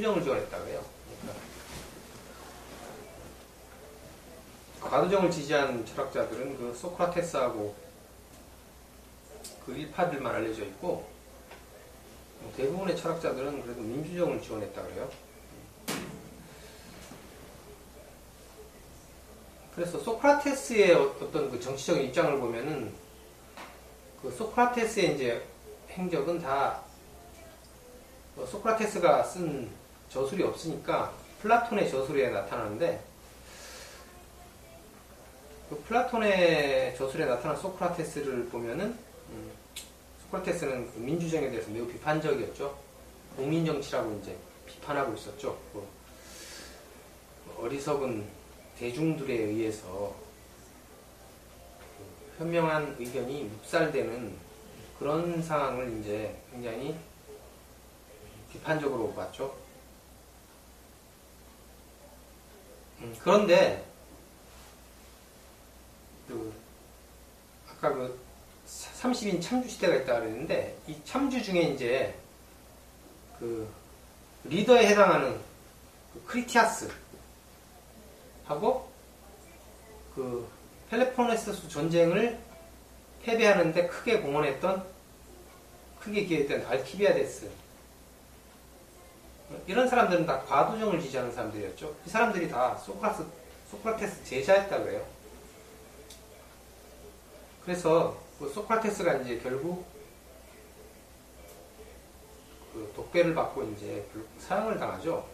민주정을 지원했다고 해요. 그러니까 과도정을 지지한 철학자들은 그 소크라테스하고 그 일파들만 알려져 있고, 대부분의 철학자들은 그래도 민주정을 지원했다고 해요. 그래서 소크라테스의 어떤 그 정치적인 입장을 보면은 그 소크라테스의 이제 행적은 다 소크라테스가 쓴 저술이 없으니까 플라톤의 저술에 나타나는데, 그 플라톤의 저술에 나타난 소크라테스를 보면은 소크라테스는 그 민주정에 대해서 매우 비판적이었죠. 공민정치라고 이제 비판하고 있었죠. 그 어리석은 대중들에 의해서 그 현명한 의견이 묵살되는 그런 상황을 이제 굉장히 비판적으로 봤죠. 그런데 아까 그 30인 참주 시대가 있다 그랬는데, 이 참주 중에 이제 그 리더에 해당하는 그 크리티아스 하고 그 펠로폰네소스 전쟁을 패배하는데 크게 기여했던 알키비아데스, 이런 사람들은 다 과도정을 지지하는 사람들이었죠. 이 사람들이 다 소크라테스 제자였다고 해요. 그래서 그 소크라테스가 이제 결국 그 독배를 받고 이제 사형을 당하죠.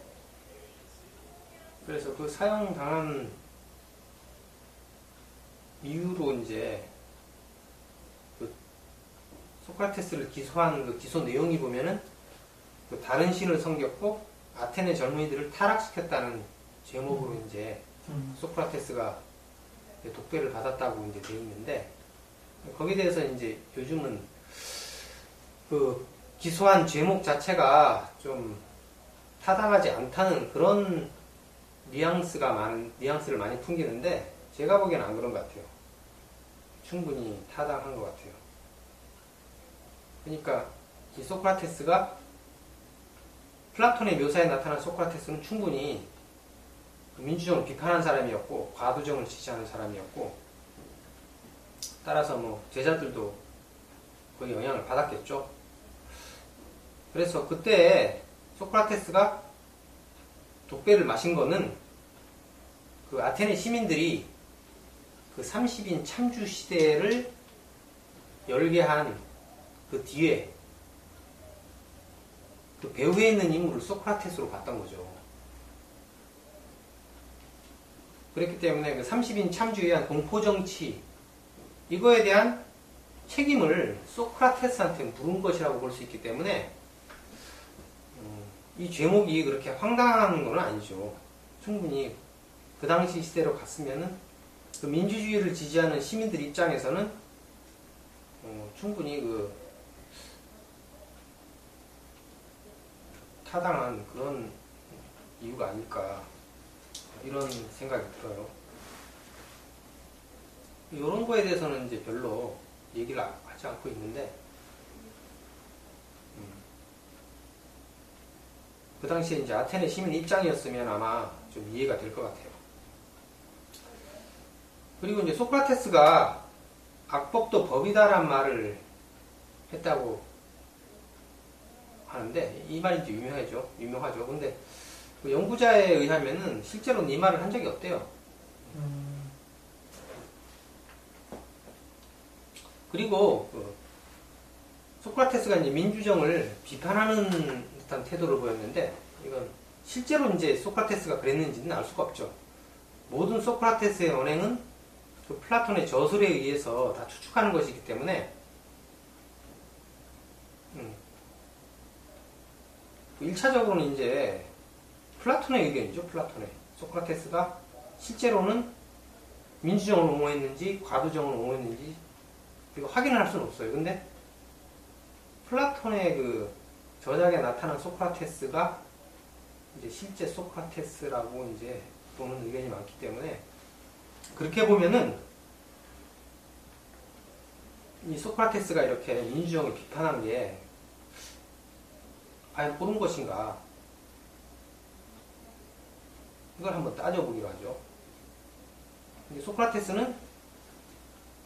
그래서 그 사형당한 이후로 이제 그 소크라테스를 기소한 그 기소 내용이 보면은 그 다른 신을 섬겼고 아테네 젊은이들을 타락시켰다는 제목으로 이제 소크라테스가 독배를 받았다고 이제 돼 있는데, 거기에 대해서 이제 요즘은 그 기소한 제목 자체가 좀 타당하지 않다는 그런 뉘앙스를 많이 풍기는데, 제가 보기에는 안 그런 것 같아요. 충분히 타당한 것 같아요. 그러니까 이 소크라테스가 플라톤의 묘사에 나타난 소크라테스는 충분히 민주정을 비판한 사람이었고 과도정을 지지하는 사람이었고, 따라서 뭐 제자들도 거기 영향을 받았겠죠. 그래서 그때 소크라테스가 독배를 마신 거는 그 아테네 시민들이 그 30인 참주 시대를 열게 한 그 뒤에 그 배후에 있는 인물을 소크라테스로 봤던 거죠. 그렇기 때문에 그 30인 참주에 의한 공포정치, 이거에 대한 책임을 소크라테스한테 물은 것이라고 볼 수 있기 때문에 이 제목이 그렇게 황당한 건 아니죠. 충분히 그 당시 시대로 갔으면은 그 민주주의를 지지하는 시민들 입장에서는 충분히 그 타당한 그런 이유가 아닐까, 이런 생각이 들어요. 이런 거에 대해서는 이제 별로 얘기를 하지 않고 있는데, 그 당시에 이제 아테네 시민 입장이었으면 아마 좀 이해가 될 것 같아요. 그리고 이제 소크라테스가 악법도 법이다란 말을 했다고 하는데, 이 말이 이제 유명하죠. 근데 그 연구자에 의하면은 실제로는 이 말을 한 적이 없대요. 그리고 그 소크라테스가 이제 민주정을 비판하는 듯한 태도를 보였는데, 이건 실제로 이제 소크라테스가 그랬는지는 알 수가 없죠. 모든 소크라테스의 언행은 그 플라톤의 저술에 의해서 다 추측하는 것이기 때문에 1차적으로는 이제 플라톤의 의견이죠. 플라톤의. 소크라테스가 실제로는 민주정을 옹호했는지 과도정을 옹호했는지 이거 확인을 할 수는 없어요. 근데 플라톤의 그 저작에 나타난 소크라테스가 이제 실제 소크라테스라고 이제 보는 의견이 많기 때문에, 그렇게 보면은 이 소크라테스가 이렇게 민주정을 비판한 게 과연 옳은 것인가, 이걸 한번 따져보기로 하죠. 소크라테스는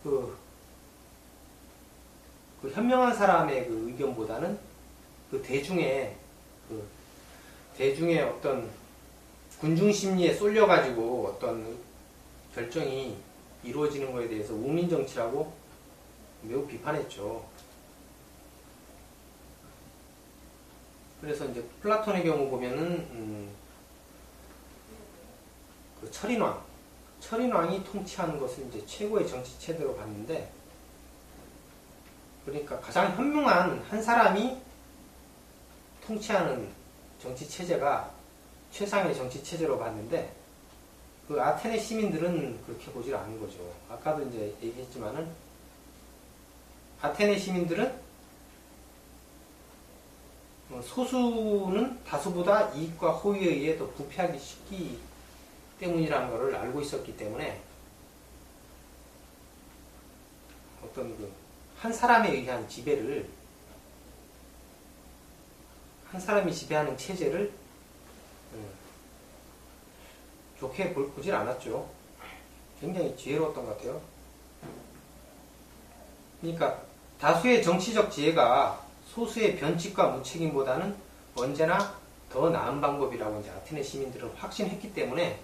그 현명한 사람의 그 의견보다는 대중의 어떤 군중 심리에 쏠려가지고 어떤 결정이 이루어지는 것에 대해서 우민정치라고 매우 비판했죠. 그래서 이제 플라톤의 경우 보면은 그 철인왕이 통치하는 것을 이제 최고의 정치 체제로 봤는데, 그러니까 가장 현명한 한 사람이 통치하는 정치 체제가 최상의 정치 체제로 봤는데, 그 아테네 시민들은 그렇게 보질 않는 거죠. 아까도 이제 얘기했지만은 아테네 시민들은 소수는 다수보다 이익과 호의에 의해 더 부패하기 쉽기 때문이라는 것을 알고 있었기 때문에 어떤 한 사람에 의한 지배를, 한 사람이 지배하는 체제를 좋게 보질 않았죠. 굉장히 지혜로웠던 것 같아요. 그러니까 다수의 정치적 지혜가 소수의 변칙과 무책임보다는 언제나 더 나은 방법이라고 이제 아테네 시민들은 확신했기 때문에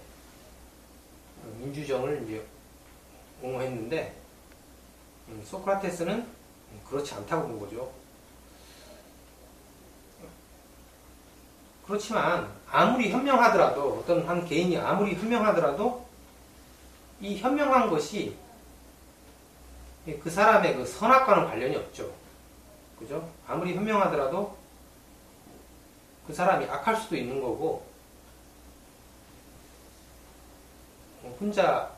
민주정을 이제 옹호했는데, 소크라테스는 그렇지 않다고 본 거죠. 그렇지만 아무리 현명하더라도, 어떤 한 개인이 아무리 현명하더라도 이 현명한 것이 그 사람의 그 선악과는 관련이 없죠. 그죠? 아무리 현명하더라도 그 사람이 악할 수도 있는 거고, 혼자에게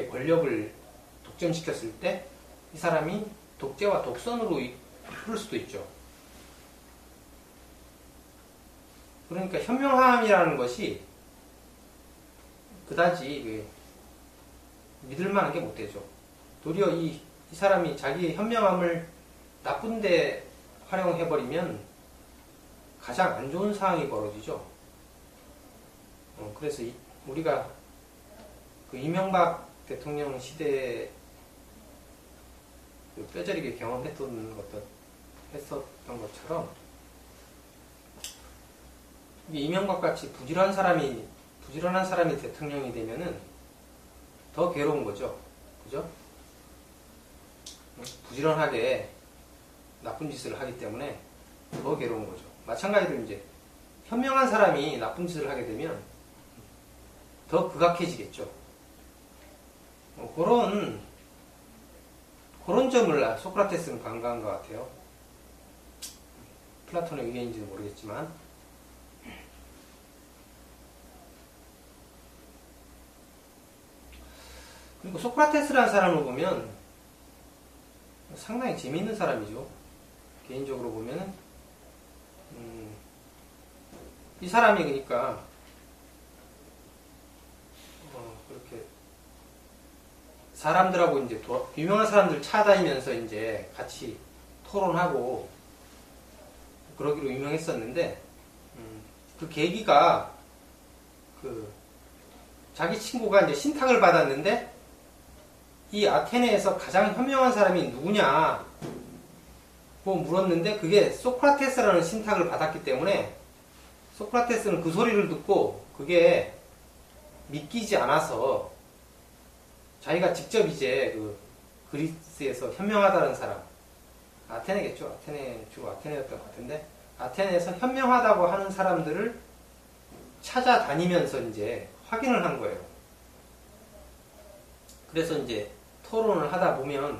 권력을 독점시켰을 때 이 사람이 독재와 독선으로 흐를 수도 있죠. 그러니까 현명함이라는 것이 그다지 믿을 만한 게 못 되죠. 도리어 이 사람이 자기의 현명함을 나쁜데 활용해버리면 가장 안 좋은 상황이 벌어지죠. 그래서 우리가 그 이명박 대통령 시대에 뼈저리게 경험했던 것처럼 이명박 같이 부지런한 사람이 대통령이 되면은 더 괴로운 거죠. 그죠? 부지런하게 나쁜 짓을 하기 때문에 더 괴로운 거죠. 마찬가지로 이제 현명한 사람이 나쁜 짓을 하게 되면 더 극악해지겠죠. 그런 점을 소크라테스는 간과한 것 같아요. 플라톤의 의견인지는 모르겠지만. 그리고 소크라테스라는 사람을 보면 상당히 재미있는 사람이죠. 개인적으로 보면은 이 사람이 그러니까 그렇게 사람들하고 이제 유명한 사람들 찾아다니면서 이제 같이 토론하고 그러기로 유명했었는데, 그 계기가 자기 친구가 이제 신탁을 받았는데 이 아테네에서 가장 현명한 사람이 누구냐고 물었는데 그게 소크라테스라는 신탁을 받았기 때문에 소크라테스는 그 소리를 듣고 그게 믿기지 않아서 자기가 직접 이제 그리스에서 현명하다는 사람, 아테네겠죠. 주로 아테네였던 것 같은데, 아테네에서 현명하다고 하는 사람들을 찾아다니면서 이제 확인을 한 거예요. 그래서 이제 토론을 하다 보면,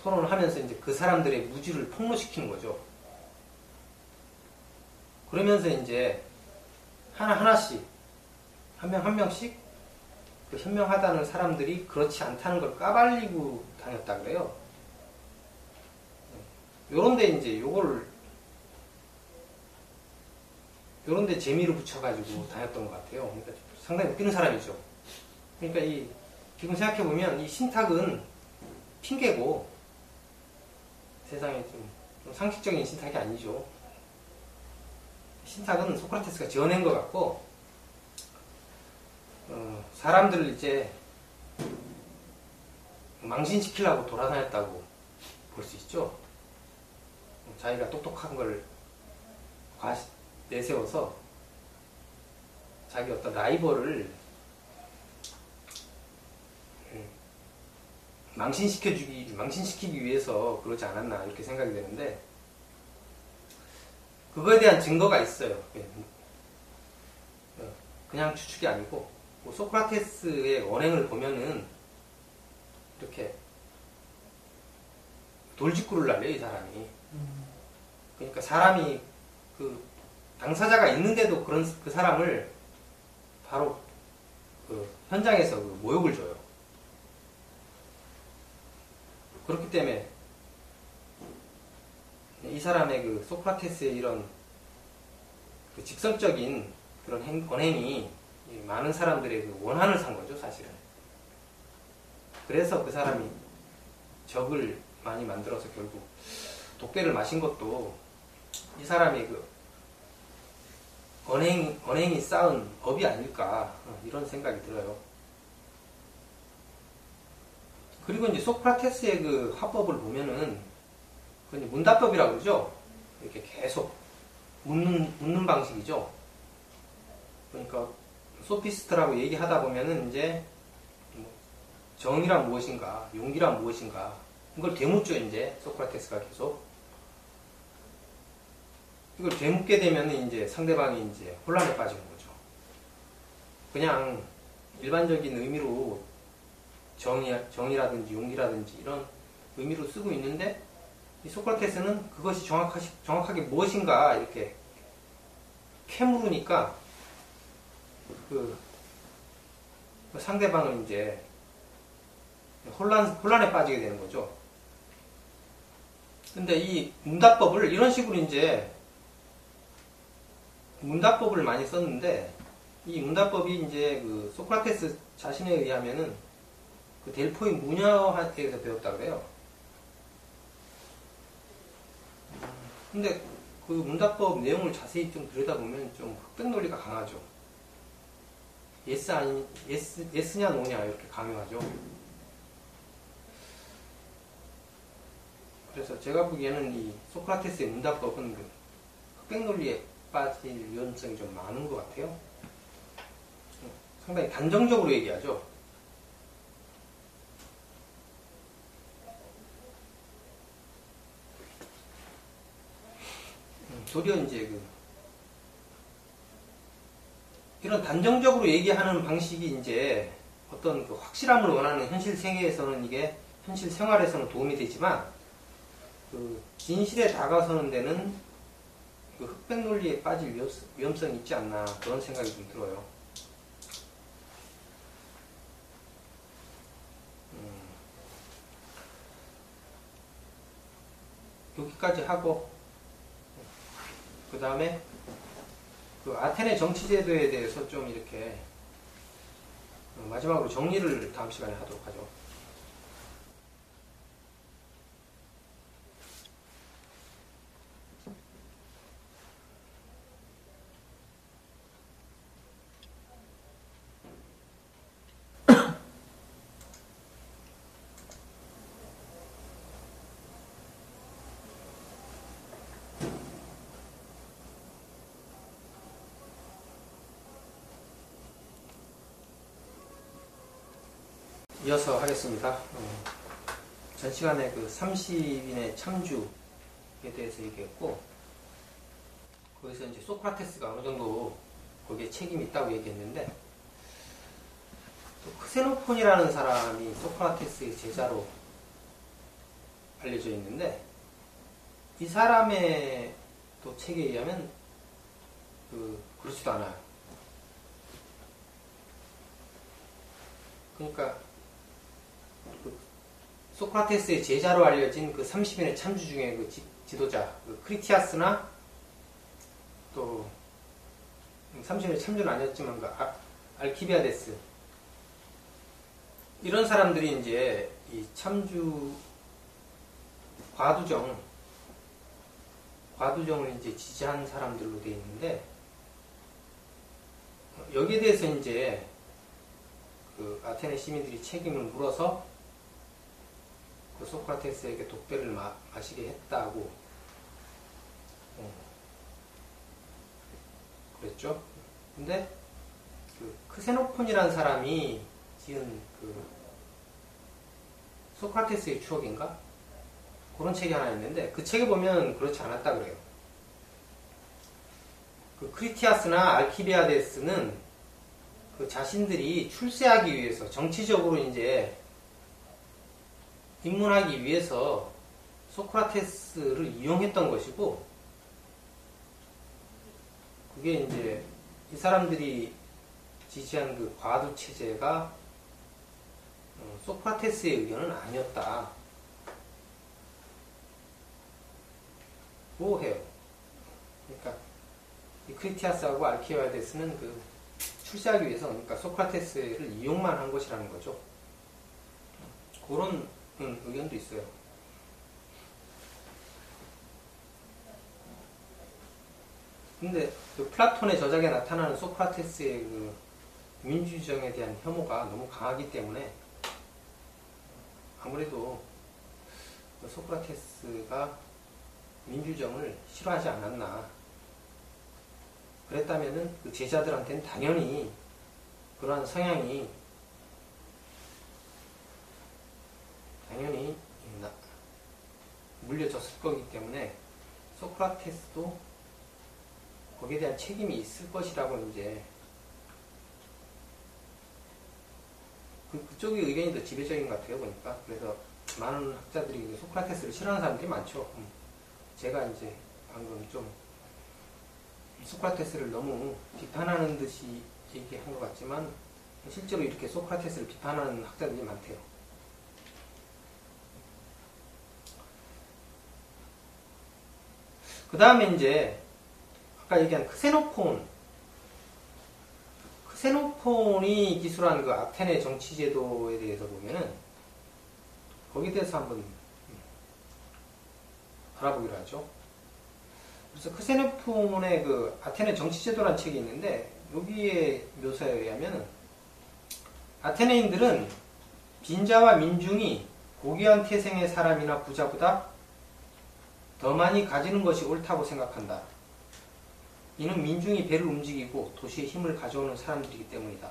토론을 하면서 이제 그 사람들의 무지를 폭로시키는 거죠. 그러면서 이제 하나하나씩, 한 명씩 그 현명하다는 사람들이 그렇지 않다는 걸 까발리고 다녔다 그래요. 요런데 이제 요런데 재미를 붙여가지고 다녔던 것 같아요. 그러니까 상당히 웃기는 사람이죠. 그러니까 지금 생각해보면 이 신탁은 핑계고 세상에 좀 상식적인 신탁이 아니죠. 신탁은 소크라테스가 지어낸 것 같고, 사람들을 이제 망신시키려고 돌아다녔다고 볼 수 있죠. 자기가 똑똑한 걸 내세워서 자기 어떤 라이벌을 망신시키기 위해서 그러지 않았나 이렇게 생각이 되는데, 그거에 대한 증거가 있어요. 그냥 추측이 아니고, 뭐 소크라테스의 언행을 보면은 이렇게 돌직구를 날려요, 이 사람이. 그러니까 사람이 그 당사자가 있는데도 그 사람을 바로 그 현장에서 그 모욕을 줘요. 그렇기 때문에 이 사람의 그 소크라테스의 이런 그 직설적인 그런 언행이 많은 사람들의 그 원한을 산 거죠, 사실은. 그래서 그 사람이 적을 많이 만들어서 결국 독배를 마신 것도 이 사람의 그 언행이 쌓은 업이 아닐까, 이런 생각이 들어요. 그리고 이제 소크라테스의 그 화법을 보면은 그 문답법이라고 그러죠. 이렇게 계속 묻는 방식이죠. 그러니까 소피스트라고 얘기하다 보면은 이제 정의란 무엇인가, 용기란 무엇인가, 이걸 되묻죠. 이제 소크라테스가 계속 이걸 되묻게 되면 이제 상대방이 이제 혼란에 빠지는 거죠. 그냥 일반적인 의미로 정의라든지 용기라든지 이런 의미로 쓰고 있는데, 이 소크라테스는 그것이 정확하게 무엇인가 이렇게 캐물으니까 그 상대방은 이제 혼란에 빠지게 되는 거죠. 근데 이 문답법을 이런 식으로 이제 문답법을 많이 썼는데, 이 문답법이 이제 그 소크라테스 자신에 의하면은 그 델포이 무녀한테서 배웠다고 그래요. 근데 그 문답법 내용을 자세히 좀 들여다보면 좀 흑백 논리가 강하죠. 예스냐 노냐 이렇게 강요하죠. 그래서 제가 보기에는 이 소크라테스의 문답법은 그 흑백 논리에 빠질 위험성이 좀 많은 것 같아요. 상당히 단정적으로 얘기하죠. 도리어 이제 이런 단정적으로 얘기하는 방식이 이제 어떤 그 확실함을 원하는 현실 세계에서는 이게 현실 생활에서는 도움이 되지만, 그 진실에 다가서는 데는 그 흑백 논리에 빠질 위험성이 있지 않나, 그런 생각이 좀 들어요. 여기까지 하고, 그 다음에 그 아테네 정치제도에 대해서 좀 이렇게 마지막으로 정리를 다음 시간에 하도록 하죠. 이어서 하겠습니다. 전 시간에 그 30인의 참주에 대해서 얘기했고, 거기서 이제 소크라테스가 어느 정도 거기에 책임이 있다고 얘기했는데, 또 크세노폰이라는 사람이 소크라테스의 제자로 알려져 있는데, 이 사람의 또 책에 의하면 그렇지도 않아요. 그러니까 소크라테스의 제자로 알려진 그 30인의 참주 중에 그 지도자 그 크리티아스나, 또 30인의 참주는 아니었지만 그 알키비아데스, 이런 사람들이 이제 이 참주 과두정, 과두정을 이제 지지한 사람들로 되어 있는데, 여기에 대해서 이제 그 아테네 시민들이 책임을 물어서 그 소크라테스에게 독배를 마시게 했다고 그랬죠. 근데 그 크세노폰이라는 사람이 지은 그 소크라테스의 추억인가? 그런 책이 하나 있는데 그 책에 보면 그렇지 않았다 그래요. 그 크리티아스나 알키비아데스는 그 자신들이 출세하기 위해서 정치적으로 이제 입문하기 위해서 소크라테스를 이용했던 것이고, 그게 이제 이 사람들이 지지한 그 과두 체제가 소크라테스의 의견은 아니었다 고 해요. 그러니까 이 크리티아스하고 알키비아데스는 그 출세하기 위해서, 그러니까 소크라테스를 이용만 한 것이라는 거죠. 그런 의견도 있어요. 근데 그 플라톤의 저작에 나타나는 소크라테스의 그 민주주정에 대한 혐오가 너무 강하기 때문에 아무래도 그 소크라테스가 민주정을 싫어하지 않았나. 그랬다면은 그 제자들한테는 당연히 그러한 성향이 물려졌을 거기 때문에 소크라테스도 거기에 대한 책임이 있을 것이라고 이제 그쪽의 의견이 더 지배적인 것 같아요, 보니까. 그래서 많은 학자들이 소크라테스를 싫어하는 사람들이 많죠. 제가 이제 방금 좀 소크라테스를 너무 비판하는 듯이 얘기한 것 같지만 실제로 이렇게 소크라테스를 비판하는 학자들이 많대요. 그 다음에 이제 아까 얘기한 크세노폰이 기술한 그 아테네 정치제도에 대해서 보면은 거기에 대해서 한번 알아보기로 하죠. 그래서 크세노폰의 그 아테네 정치제도라는 책이 있는데 여기에 묘사에 의하면 아테네인들은 빈자와 민중이 고귀한 태생의 사람이나 부자보다 더 많이 가지는 것이 옳다고 생각한다. 이는 민중이 배를 움직이고 도시에 힘을 가져오는 사람들이기 때문이다.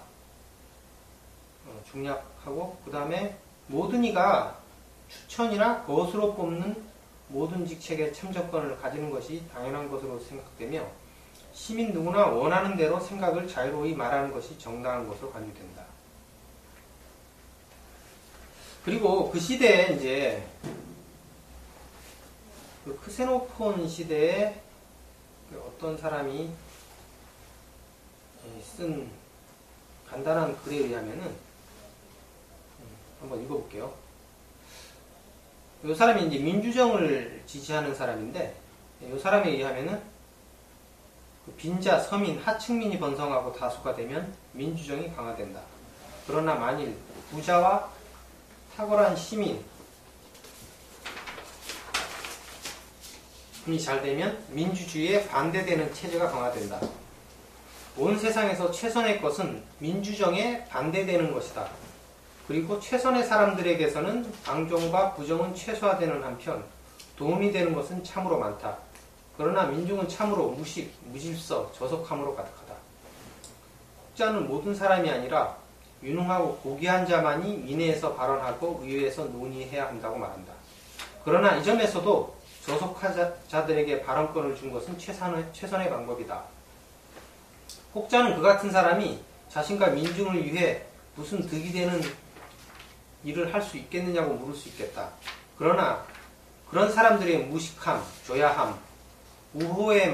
중략하고 그 다음에 모든 이가 추천이나 거수로 뽑는 모든 직책에 참정권을 가지는 것이 당연한 것으로 생각되며 시민 누구나 원하는 대로 생각을 자유로이 말하는 것이 정당한 것으로 간주된다. 그리고 그 시대에 이제 그 크세노폰 시대에 어떤 사람이 쓴 간단한 글에 의하면은 한번 읽어볼게요. 이 사람이 이제 민주정을 지지하는 사람인데, 이 사람에 의하면은 그 빈자, 서민, 하층민이 번성하고 다수가 되면 민주정이 강화된다. 그러나 만일 부자와 탁월한 시민이 잘 되면 민주주의에 반대되는 체제가 강화된다. 온 세상에서 최선의 것은 민주정에 반대되는 것이다. 그리고 최선의 사람들에게서는 방종과 부정은 최소화되는 한편 도움이 되는 것은 참으로 많다. 그러나 민중은 참으로 무식, 무질서, 저속함으로 가득하다. 혹자는 모든 사람이 아니라 유능하고 고귀한 자만이 민회에서 발언하고 의회에서 논의해야 한다고 말한다. 그러나 이 점에서도 저속자들에게 발언권을 준 것은 최선의 방법이다. 혹자는 그 같은 사람이 자신과 민중을 위해 무슨 득이 되는 일을 할 수 있겠느냐고 물을 수 있겠다. 그러나 그런 사람들의 무식함, 조야함, 우호의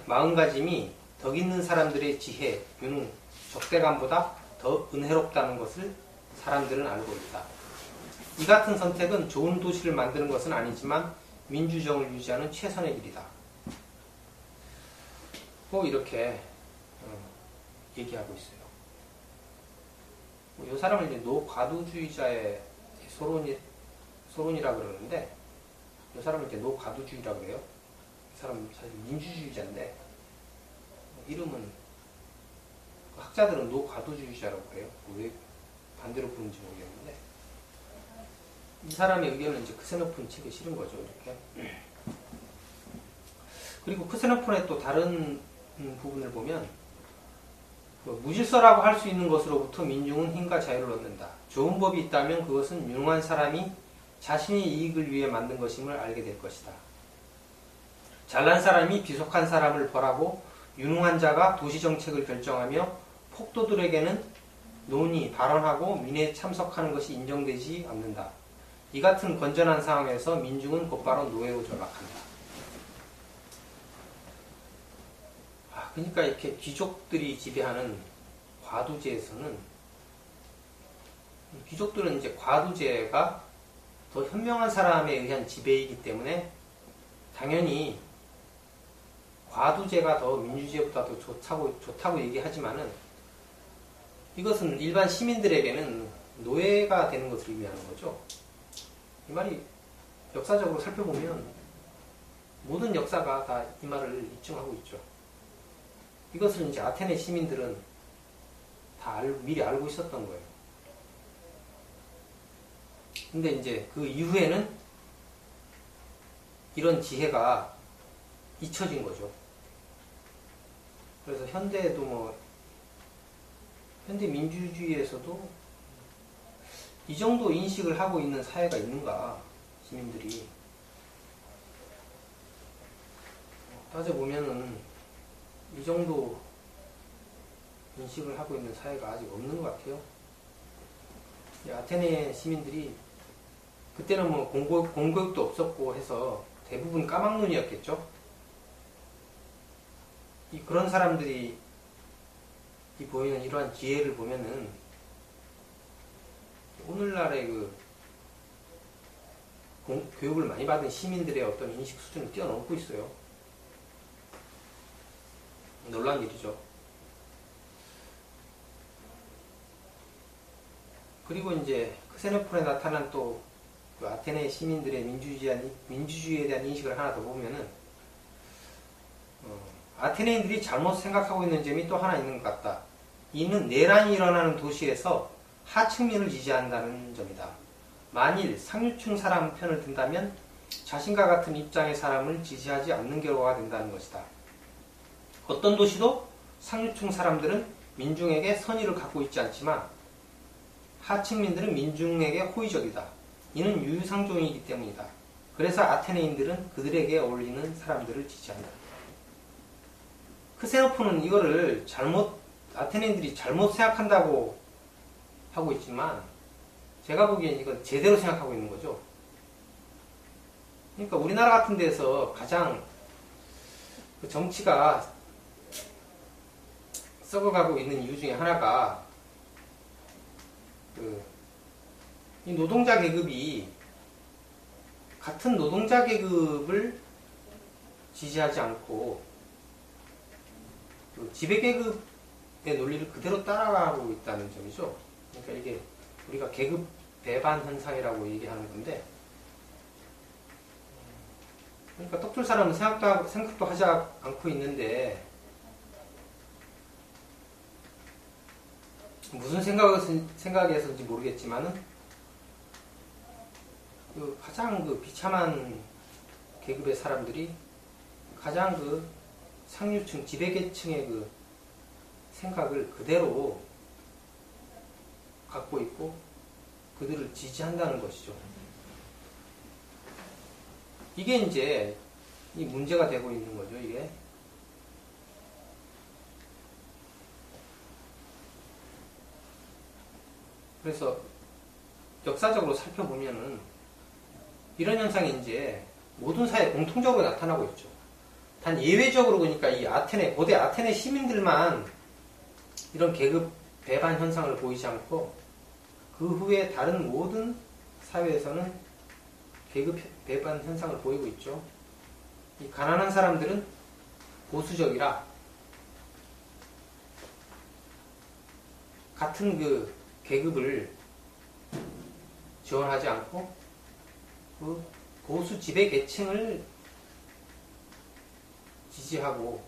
마음가짐이 덕 있는 사람들의 지혜, 유능, 적대감보다 더 은혜롭다는 것을 사람들은 알고 있다. 이 같은 선택은 좋은 도시를 만드는 것은 아니지만 민주정을 유지하는 최선의 길이다. 꼭 이렇게 얘기하고 있어요. 이 사람을 이제 노과두주의자의 소론이라 그러는데, 이 사람을 이제 노과두주의라 그래요. 이 사람 사실 민주주의자인데 이름은 학자들은 노과도주의자라고 해요. 왜 반대로 부르는지 모르겠는데 이 사람의 의견은 이제 크세노폰 책에 실은 거죠. 이렇게. 그리고 크세노폰의 또 다른 부분을 보면 무질서라고 할 수 있는 것으로부터 민중은 힘과 자유를 얻는다. 좋은 법이 있다면 그것은 유능한 사람이 자신의 이익을 위해 만든 것임을 알게 될 것이다. 잘난 사람이 비속한 사람을 벌하고 유능한 자가 도시정책을 결정하며 폭도들에게는 논의, 발언하고 민회에 참석하는 것이 인정되지 않는다. 이 같은 건전한 상황에서 민중은 곧바로 노예로 전락한다. 그러니까 이렇게 귀족들이 지배하는 과두제에서는 귀족들은 이제 과두제가 더 현명한 사람에 의한 지배이기 때문에 당연히 과두제가 더 민주제보다 더 좋다고 얘기하지만은 이것은 일반 시민들에게는 노예가 되는 것을 의미하는 거죠. 이 말이 역사적으로 살펴보면 모든 역사가 다 이 말을 입증하고 있죠. 이것을 이제 아테네 시민들은 다 미리 알고 있었던 거예요. 근데 이제 그 이후에는 이런 지혜가 잊혀진 거죠. 그래서 현대에도 현대 민주주의에서도 이 정도 인식을 하고 있는 사회가 있는가, 시민들이. 따져보면은 이 정도 인식을 하고 있는 사회가 아직 없는 것 같아요. 아테네 시민들이 그때는 공교육도 없었고 해서 대부분 까막눈이었겠죠. 그런 사람들이 보이는 이러한 기회를 보면은 오늘날의 교육을 많이 받은 시민들의 어떤 인식 수준을 뛰어넘고 있어요. 놀라운 일이죠. 그리고 이제 크세노폰에 나타난 또 그 아테네 시민들의 민주주의에 대한 인식을 하나 더 보면은 아테네인들이 잘못 생각하고 있는 점이 또 하나 있는 것 같다. 이는 내란이 일어나는 도시에서 하층민을 지지한다는 점이다. 만일 상류층 사람 편을 든다면 자신과 같은 입장의 사람을 지지하지 않는 결과가 된다는 것이다. 어떤 도시도 상류층 사람들은 민중에게 선의를 갖고 있지 않지만 하층민들은 민중에게 호의적이다. 이는 유유상종이기 때문이다. 그래서 아테네인들은 그들에게 어울리는 사람들을 지지한다. 크세노폰은 이거를 아테네인들이 잘못 생각한다고 하고 있지만 제가 보기엔 이건 제대로 생각하고 있는 거죠. 그러니까 우리나라 같은 데서 가장 정치가 썩어가고 있는 이유 중에 하나가 이 노동자 계급이 같은 노동자 계급을 지지하지 않고 지배계급의 논리를 그대로 따라가고 있다는 점이죠. 그러니까 이게 우리가 계급 배반 현상이라고 얘기하는 건데, 그러니까 떡줄 사람은 생각도 하지 않고 있는데 무슨 생각에서인지 모르겠지만은 가장 비참한 계급의 사람들이 가장 상류층 지배계층의 생각을 그대로 갖고 있고 그들을 지지한다는 것이죠. 이게 이제 이 문제가 되고 있는 거죠. 이게 그래서 역사적으로 살펴보면은 이런 현상이 이제 모든 사회에 공통적으로 나타나고 있죠. 단 예외적으로 보니까 이 고대 아테네 시민들만 이런 계급 배반 현상을 보이지 않고 그 후에 다른 모든 사회에서는 계급 배반 현상을 보이고 있죠. 이 가난한 사람들은 보수적이라 같은 계급을 지원하지 않고 보수 지배 계층을 지지하고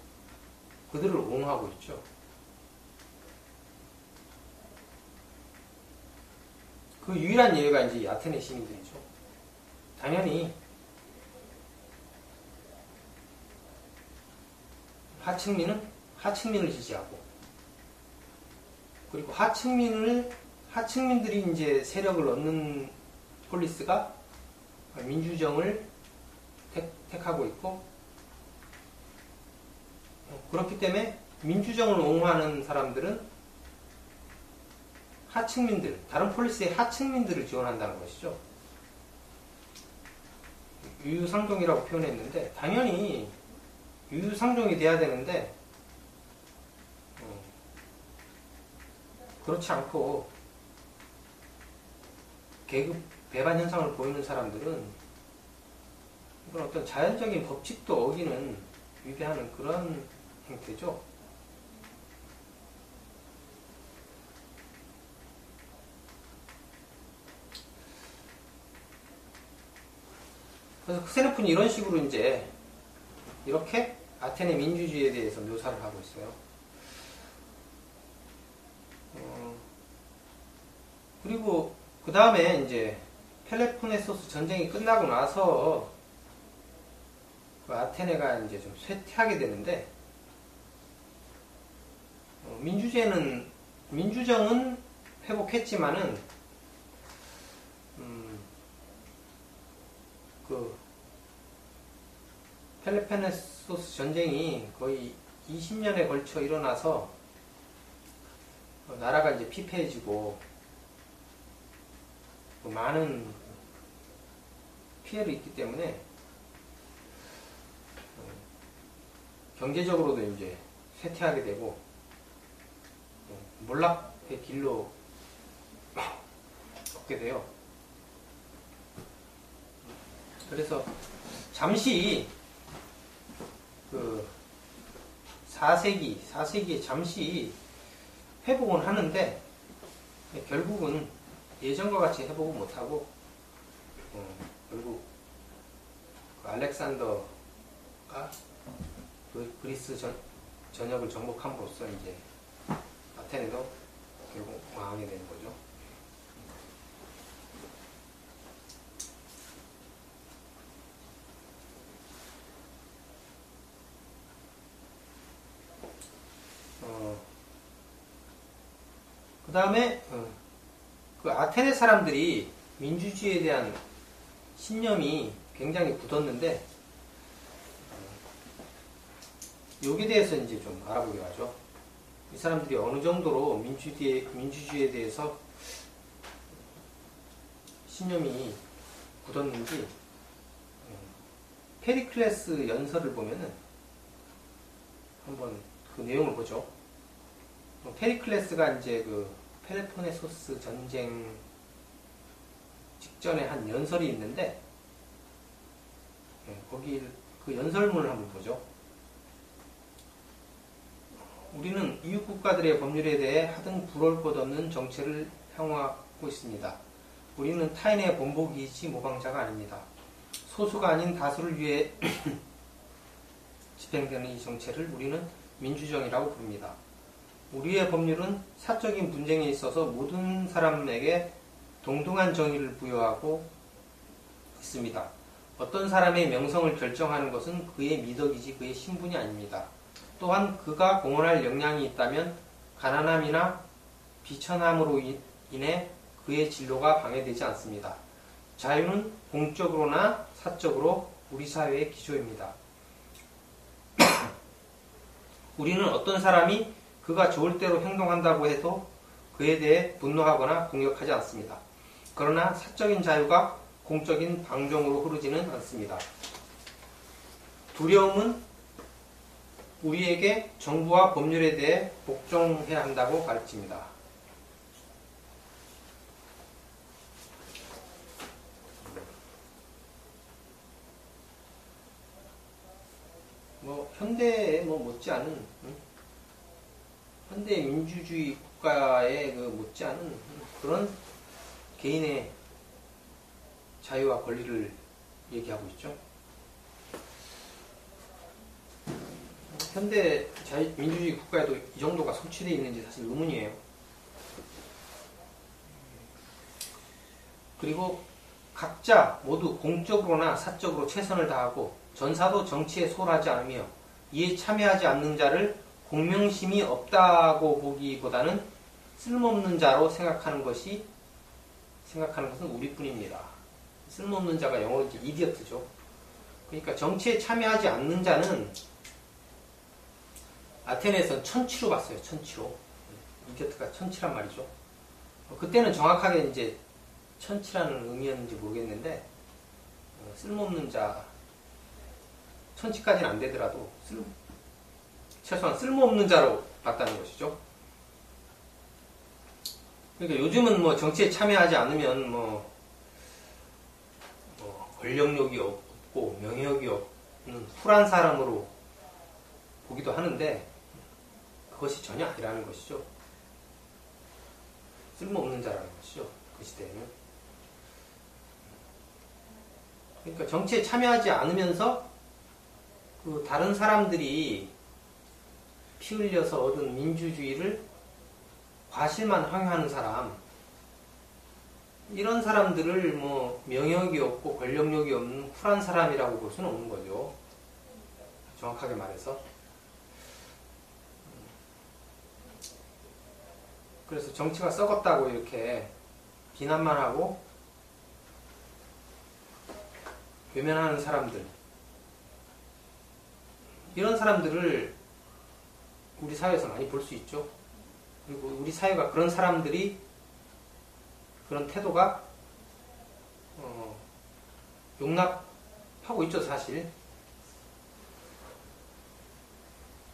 그들을 옹호하고 있죠. 그 유일한 예가 이제 아테네 시민들이죠. 당연히 하층민을 지지하고, 그리고 하층민들이 이제 세력을 얻는 폴리스가 민주정을 택하고 있고, 그렇기 때문에 민주정을 옹호하는 사람들은 다른 폴리스의 하층민들을 지원한다는 것이죠. 유유상종이라고 표현했는데, 당연히 유유상종이 돼야 되는데, 그렇지 않고 계급 배반 현상을 보이는 사람들은 이건 어떤 자연적인 법칙도 어기는, 위배하는 그런 행태죠. 그래서 크세노폰이 이런 식으로 이제 이렇게 아테네 민주주의에 대해서 묘사를 하고 있어요. 그리고 그 다음에 이제 펠로폰네소스 전쟁이 끝나고 나서 그 아테네가 이제 좀 쇠퇴하게 되는데, 민주정은 회복했지만은 그 펠로폰네소스 전쟁이 거의 20년에 걸쳐 일어나서 나라가 이제 피폐해지고 많은 피해를 입기 때문에 경제적으로도 이제 쇠퇴하게 되고 몰락의 길로 걷게 돼요. 그래서 잠시 그 4세기에 잠시 회복은 하는데, 결국은 예전과 같이 회복은 못하고, 결국 그 알렉산더가 그 그리스 전역을 정복함으로써 이제 아테네도 결국 망하게 되는 거죠. 그 다음에 그 아테네 사람들이 민주주의에 대한 신념이 굉장히 굳었는데, 여기에 대해서 이제 좀 알아보기로 하죠. 이 사람들이 어느 정도로 민주주의에 대해서 신념이 굳었는지, 페리클레스 연설을 보면은 한번 그 내용을 보죠. 페리클레스가 이제 그 펠로폰네소스 전쟁 직전에 한 연설이 있는데, 거기 그 연설문을 한번 보죠. 우리는 이웃 국가들의 법률에 대해 하등 부러울 것 없는 정체를 향후하고 있습니다. 우리는 타인의 본보기이지 모방자가 아닙니다. 소수가 아닌 다수를 위해 집행되는 이 정체를 우리는 민주정이라고 부릅니다. 우리의 법률은 사적인 분쟁에 있어서 모든 사람에게 동등한 정의를 부여하고 있습니다. 어떤 사람의 명성을 결정하는 것은 그의 미덕이지 그의 신분이 아닙니다. 또한 그가 공헌할 역량이 있다면 가난함이나 비천함으로 인해 그의 진로가 방해되지 않습니다. 자유는 공적으로나 사적으로 우리 사회의 기초입니다. 우리는 어떤 사람이 그가 좋을 대로 행동한다고 해도 그에 대해 분노하거나 공격하지 않습니다. 그러나 사적인 자유가 공적인 방종으로 흐르지는 않습니다. 두려움은 우리에게 정부와 법률에 대해 복종해야 한다고 가르칩니다. 현대에 못지않은, 현대 민주주의 국가에 못지않은 그런 개인의 자유와 권리를 얘기하고 있죠. 현대 민주주의 국가에도 이 정도가 성취되어 있는지 사실 의문이에요. 그리고 각자 모두 공적으로나 사적으로 최선을 다하고 전사도 정치에 소홀하지 않으며 이에 참여하지 않는 자를 공명심이 없다고 보기보다는 쓸모없는 자로 생각하는 것은 우리뿐입니다. 쓸모없는 자가 영어로 이제 이디어트죠. 그러니까 정치에 참여하지 않는 자는 아테네에서는 천치로 봤어요. 천치로. 이디어트가 천치란 말이죠. 그때는 정확하게 이제 천치라는 의미였는지 모르겠는데 쓸모없는 자 천치까지는 안 되더라도 최소한 쓸모없는 자로 봤다는 것이죠. 그러니까 요즘은 뭐 정치에 참여하지 않으면 뭐 권력욕이 없고 명예욕이 없는 훌한 사람으로 보기도 하는데 그것이 전혀 아니라는 것이죠. 쓸모없는 자라는 것이죠. 그 시대에는. 그러니까 정치에 참여하지 않으면서 그 다른 사람들이 피 흘려서 얻은 민주주의를 과실만 황유하는 사람, 이런 사람들을 뭐 명예욕이 없고 권력욕이 없는 쿨한 사람이라고 볼 수는 없는 거죠. 정확하게 말해서. 그래서 정치가 썩었다고 이렇게 비난만 하고 외면하는 사람들, 이런 사람들을 우리 사회에서 많이 볼 수 있죠. 그리고 우리 사회가 그런 사람들이 그런 태도가 용납하고 있죠, 사실.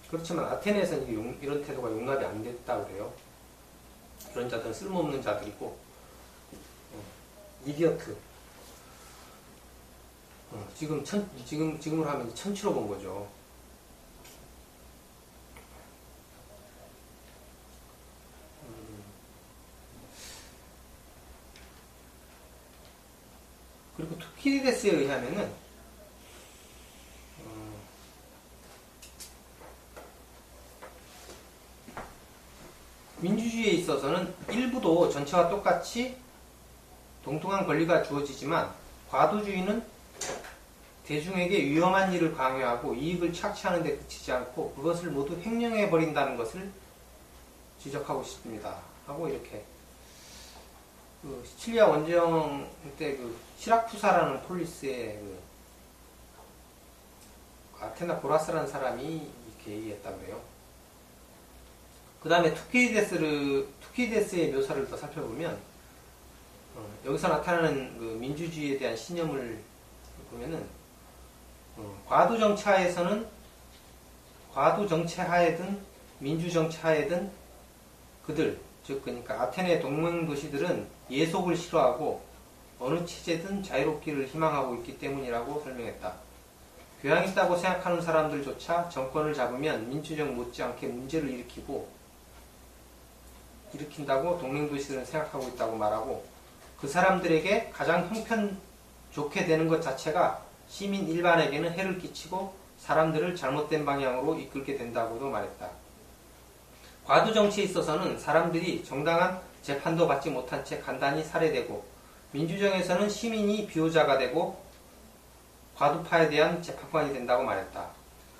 그렇지만 아테네에서는 이런 태도가 용납이 안 됐다고 그래요. 그런 자들은 쓸모없는 자들이고 이디어트. 지금으로 하면 천치로 본 거죠. 그리고 투키디데스에 의하면은 민주주의에 있어서는 일부도 전체와 똑같이 동등한 권리가 주어지지만 과도주의는 대중에게 위험한 일을 강요하고 이익을 착취하는 데 그치지 않고 그것을 모두 횡령해버린다는 것을 지적하고 싶습니다. 하고 이렇게 그 시칠리아 원정 때 그 시라쿠사라는 폴리스의 그 아테나 보라스라는 사람이 이렇게 얘기했다고 해요. 그 다음에 투키디데스의 묘사를 더 살펴보면 여기서 나타나는 그 민주주의에 대한 신념을 보면은 과도 정치하에든 민주 정치하에든 그들, 즉 그러니까 아테네 동맹 도시들은 예속을 싫어하고 어느 체제든 자유롭기를 희망하고 있기 때문이라고 설명했다. 교양 있다고 생각하는 사람들조차 정권을 잡으면 민주적 못지않게 문제를 일으킨다고 동맹 도시들은 생각하고 있다고 말하고 그 사람들에게 가장 형편 좋게 되는 것 자체가 시민 일반에게는 해를 끼치고 사람들을 잘못된 방향으로 이끌게 된다고도 말했다. 과도 정치에 있어서는 사람들이 정당한 재판도 받지 못한 채 간단히 살해되고 민주정에서는 시민이 비호자가 되고 과도파에 대한 재판관이 된다고 말했다.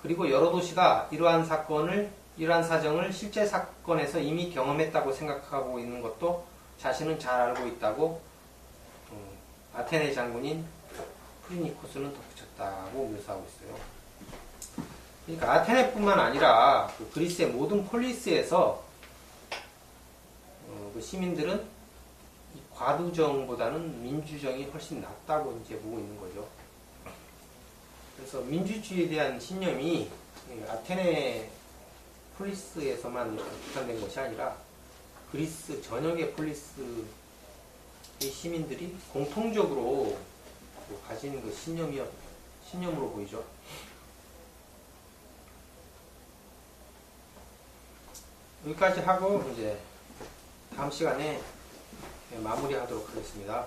그리고 여러 도시가 이러한 사정을 실제 사건에서 이미 경험했다고 생각하고 있는 것도 자신은 잘 알고 있다고 아테네 장군인 프리니코스는 덧붙였다고 묘사하고 있어요. 그러니까 아테네뿐만 아니라 그 그리스의 모든 폴리스에서 그 시민들은 이 과도정보다는 민주정이 훨씬 낫다고 이제 보고 있는 거죠. 그래서 민주주의에 대한 신념이 아테네 폴리스에서만 비롯된 것이 아니라 그리스 전역의 폴리스의 시민들이 공통적으로 가진 그 신념으로 보이죠. 여기까지 하고 이제 다음 시간에 마무리하도록 하겠습니다.